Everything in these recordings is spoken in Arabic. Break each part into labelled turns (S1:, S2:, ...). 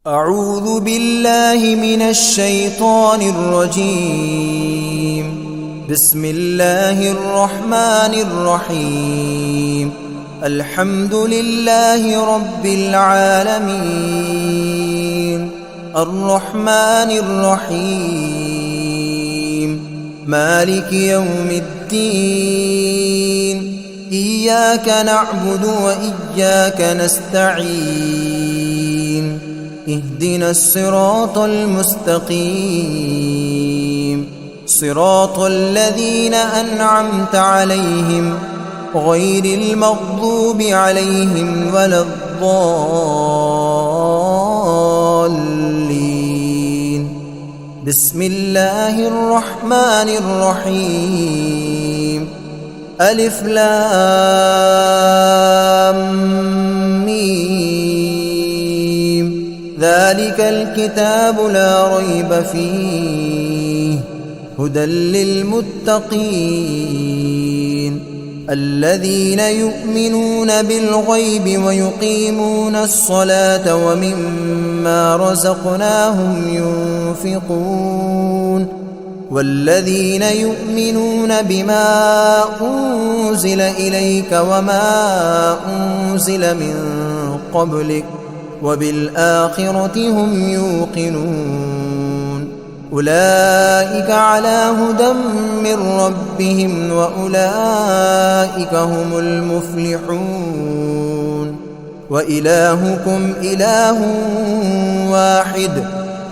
S1: أعوذ بالله من الشيطان الرجيم. بسم الله الرحمن الرحيم. الحمد لله رب العالمين، الرحمن الرحيم، مالك يوم الدين. إياك نعبد وإياك نستعين. اهدنا الصراط المستقيم، صراط الذين أنعمت عليهم غير المغضوب عليهم ولا الضالين. بسم الله الرحمن الرحيم. ألف لام ميم. ذلك الكتاب لا ريب فيه هدى للمتقين الذين يؤمنون بالغيب ويقيمون الصلاة ومما رزقناهم ينفقون والذين يؤمنون بما أنزل إليك وما أنزل من قبلك وبالآخرة هم يوقنون. أولئك على هدى من ربهم وأولئك هم المفلحون. وإلهكم إله واحد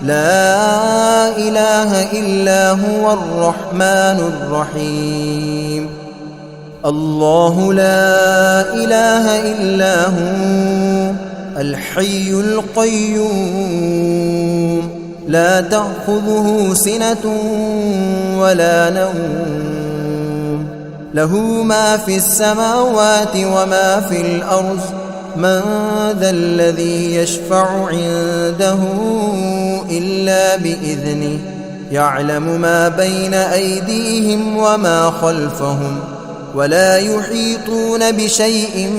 S1: لا إله إلا هو الرحمن الرحيم. الله لا إله إلا هو الحي القيوم لا تأخذه سنة ولا نوم، له ما في السماوات وما في الأرض. من ذا الذي يشفع عنده إلا بإذنه، يعلم ما بين أيديهم وما خلفهم ولا يحيطون بشيء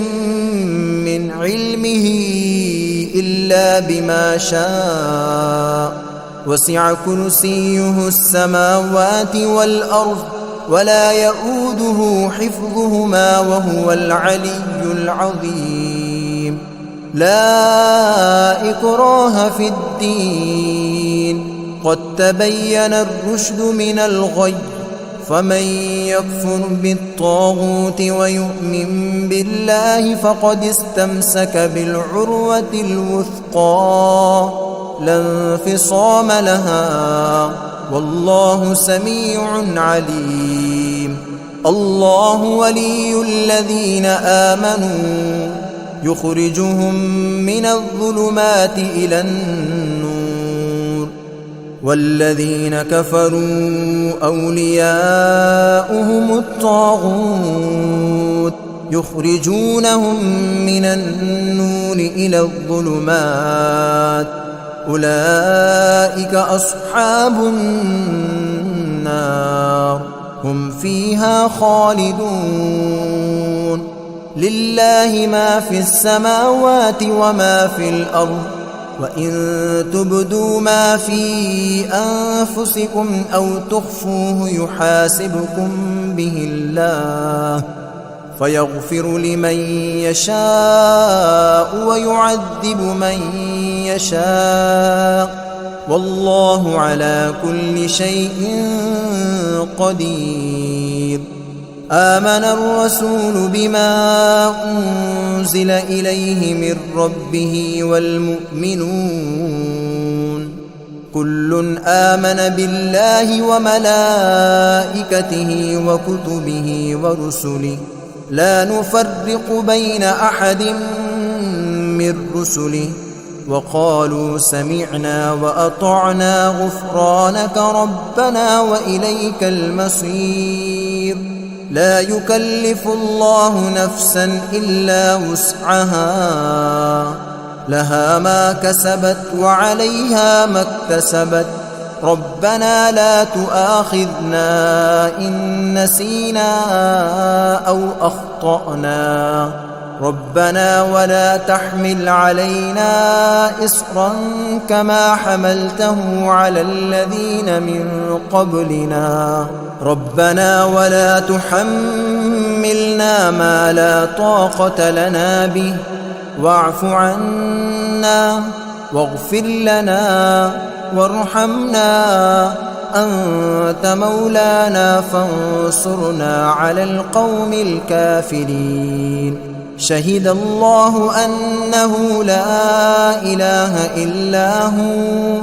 S1: من علمه إلا بما شاء. وسع كرسيه السماوات والأرض ولا يؤوده حفظهما وهو العلي العظيم. لا إكراه في الدين، قد تبين الرشد من الغي. فمن يكفر بالطاغوت ويؤمن بالله فقد استمسك بالعروة الوثقى لا انفصام لها، والله سميع عليم. الله ولي الذين آمنوا يخرجهم من الظلمات إلى النور، والذين كفروا أولياؤهم الطاغوت يخرجونهم من النور إلى الظلمات. أولئك أصحاب النار هم فيها خالدون. لله ما في السماوات وما في الأرض، وإن تبدوا ما في أنفسكم أو تخفوه يحاسبكم به الله فيغفر لمن يشاء ويعذب من يشاء، والله على كل شيء قدير. آمن الرسول بما أنزل إليه من ربه والمؤمنون كل آمن بالله وملائكته وكتبه ورسله لا نفرق بين أحد من رسله وقالوا سمعنا وأطعنا غفرانك ربنا وإليك المصير. لا يكلف الله نفسا إلا وسعها، لها ما كسبت وعليها ما اكتسبت. ربنا لا تؤاخذنا إن نسينا أو أخطأنا، ربنا ولا تحمل علينا إصرا كما حملته على الذين من قبلنا ربنا ولا تحملنا ما لا طاقة لنا به واعف عنا واغفر لنا وارحمنا أنت مولانا فانصرنا على القوم الكافرين شهد الله أنه لا إله إلا هو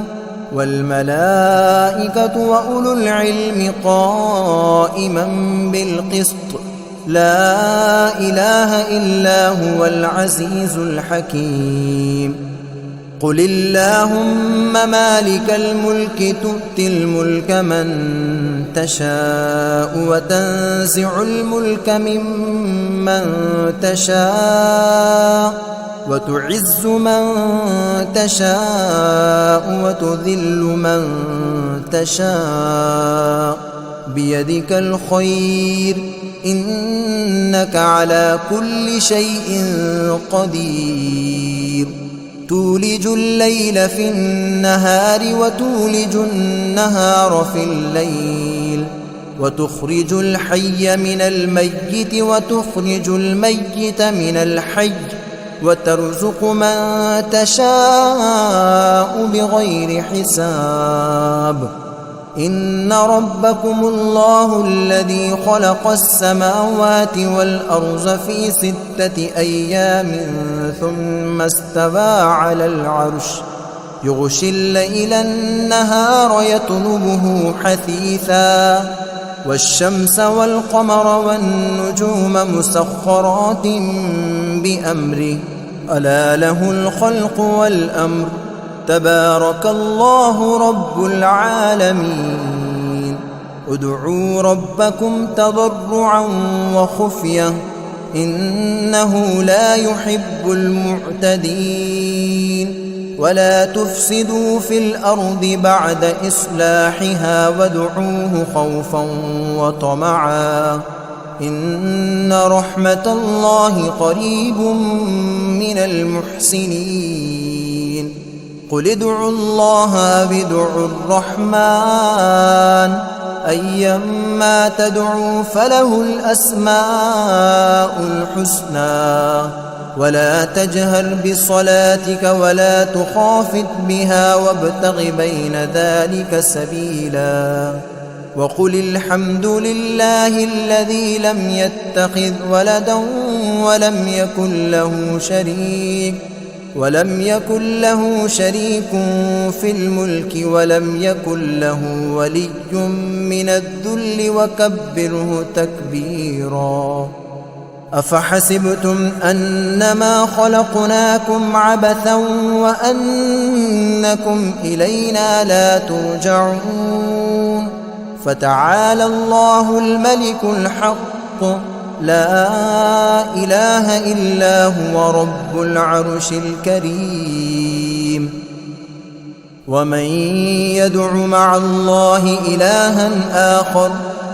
S1: والملائكة وأولو العلم قائما بالقسط لا إله إلا هو العزيز الحكيم قل اللهم مالك الملك تؤتي الملك من تشاء وتنزع الملك ممن تشاء وتعز من تشاء وتذل من تشاء بيدك الخير إنك على كل شيء قدير تولج الليل في النهار وتولج النهار في الليل وتخرج الحي من الميت وتخرج الميت من الحي وترزق من تشاء بغير حساب إن ربكم الله الذي خلق السماوات والأرض في 6 أيام ثم استوى على العرش يغشي الليل النهار يطلبه حثيثا والشمس والقمر والنجوم مسخرات بأمره ألا له الخلق والأمر تبارك الله رب العالمين ادعوا ربكم تضرعا وخفية إنه لا يحب المعتدين ولا تفسدوا في الأرض بعد إصلاحها وادعوه خوفا وطمعا إن رحمة الله قريب من المحسنين قل ادعوا الله أو ادعوا الرحمن أيما تدعوا فله الأسماء الحسنى ولا تجهر بصلاتك ولا تخافت بها وابتغ بين ذلك سبيلا وقل الحمد لله الذي لم يتخذ ولدا ولم يكن له شريك في الملك ولم يكن له ولي من الذل وكبره تكبيرا أفحسبتم أنما خلقناكم عبثا وأنكم إلينا لا ترجعون فتعالى الله الملك الحق لا إله إلا هو رب العرش الكريم ومن يدع مع الله إلها آخر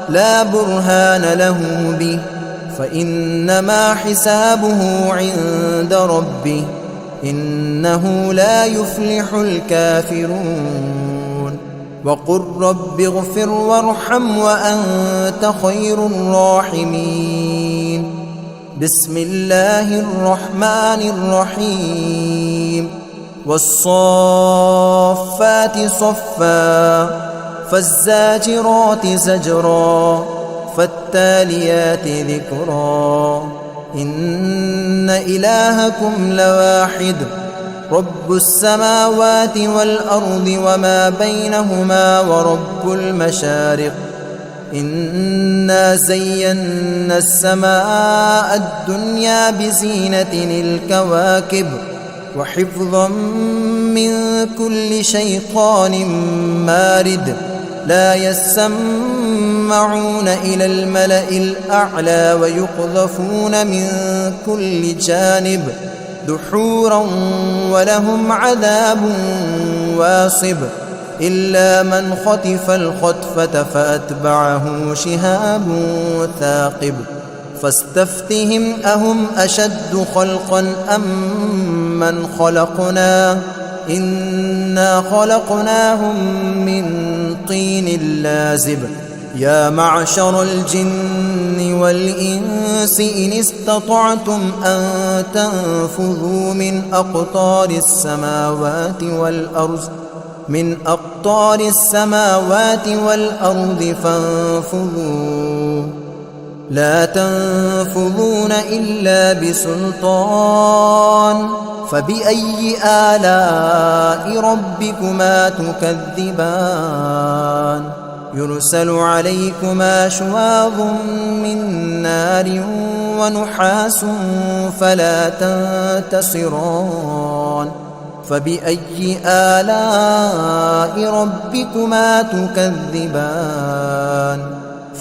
S1: لا برهان له به فإنما حسابه عند ربه إنه لا يفلح الكافرون وقل رب اغفر وارحم وأنت خير الراحمين بسم الله الرحمن الرحيم والصافات صفا فالزاجرات زجرا فالتاليات ذكرا إن إلهكم لواحد رب السماوات والأرض وما بينهما ورب المشارق إنا زينا السماء الدنيا بزينة الكواكب وحفظا من كل شيطان مارد لا يسمعون إلى الملأ الأعلى ويقذفون من كل جانب دحورا ولهم عذاب واصب إلا من خطف الخطفة فأتبعه شهاب ثاقب فاستفتهم أهم أشد خلقا أم من خلقنا إنا خلقناهم من طين لازب يا معشر الجن والإنس إن استطعتم أن تنفذوا من أقطار السماوات والأرض فانفذوا لا تنفذون إلا بسلطان فبأي آلاء ربكما تكذبان يرسل عليكما شواظ من نار ونحاس فلا تنتصران فبأي آلاء ربكما تكذبان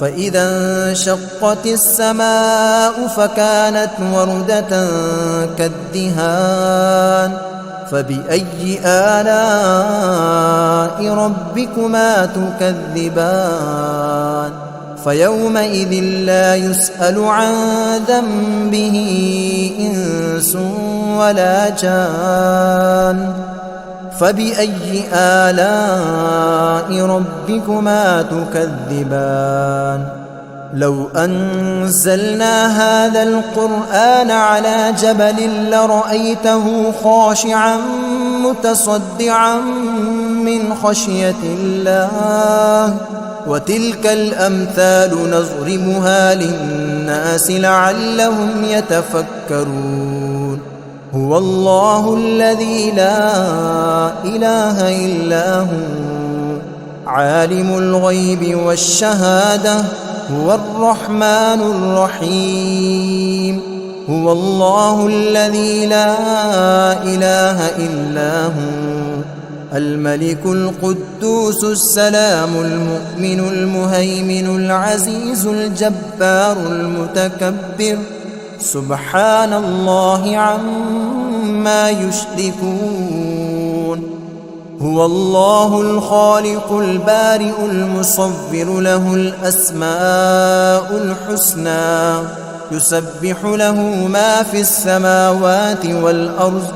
S1: فإذا انشقت السماء فكانت وردة كالدهان فبأي آلاء ربكما تكذبان فيومئذ لا يسأل عن ذنبه إنس ولا جان فبأي آلاء ربكما تكذبان لو أنزلنا هذا القرآن على جبل لرأيته خاشعا متصدعا من خشية الله وتلك الأمثال نضربها للناس لعلهم يتفكرون هو الله الذي لا إله إلا هو عالم الغيب والشهادة هو الرحمن الرحيم هو الله الذي لا إله إلا هو الملك القدوس السلام المؤمن المهيمن العزيز الجبار المتكبر سبحان الله عما يشركون هو الله الخالق البارئ المصور له الأسماء الحسنى يسبح له ما في السماوات والأرض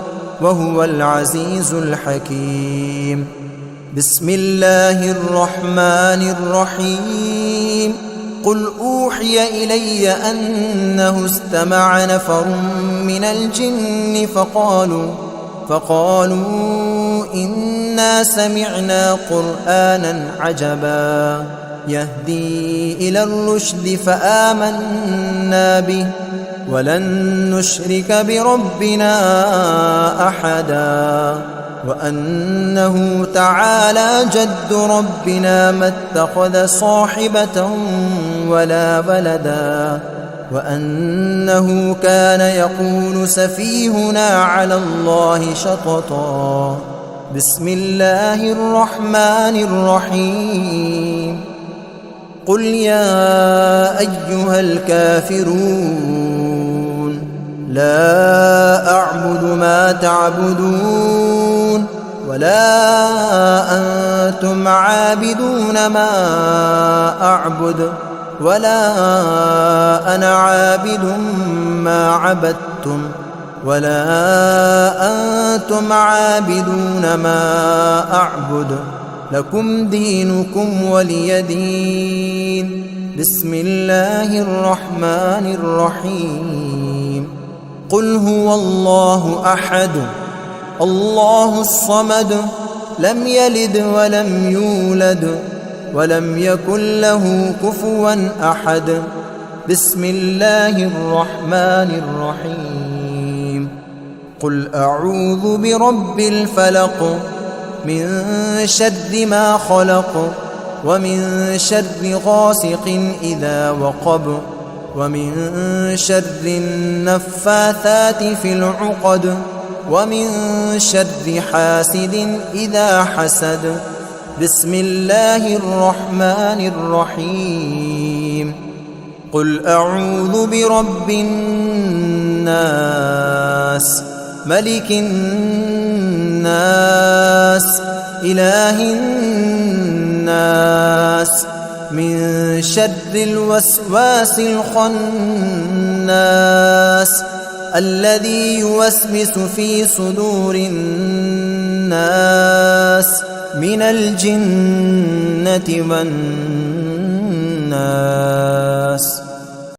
S1: وهو العزيز الحكيم بسم الله الرحمن الرحيم قل أوحي إلي أنه استمع نفر من الجن فقالوا إنا سمعنا قرآنا عجبا يهدي إلى الرشد فآمنا به ولن نشرك بربنا أحدا وأنه تعالى جد ربنا ما اتخذ صاحبة ولا ولدا وأنه كان يقول سفيهنا على الله شططا بسم الله الرحمن الرحيم قل يا أيها الكافرون لا أعبد ما تعبدون ولا أنتم عابدون ما أعبد ولا أنا عابد ما عبدتم ولا أنتم عابدون ما أعبد لكم دينكم ولي دين بسم الله الرحمن الرحيم قل هو الله أحد الله الصمد لم يلد ولم يولد ولم يكن له كفوا أحد بسم الله الرحمن الرحيم قل أعوذ برب الفلق من شر ما خلق ومن شر غاسق إذا وقب ومن شر النفاثات في العقد ومن شر حاسد إذا حسد بسم الله الرحمن الرحيم قل أعوذ برب الناس ملك الناس إله الناس من شر الوسواس الخناس الذي يوسوس في صدور الناس من الجنة والناس.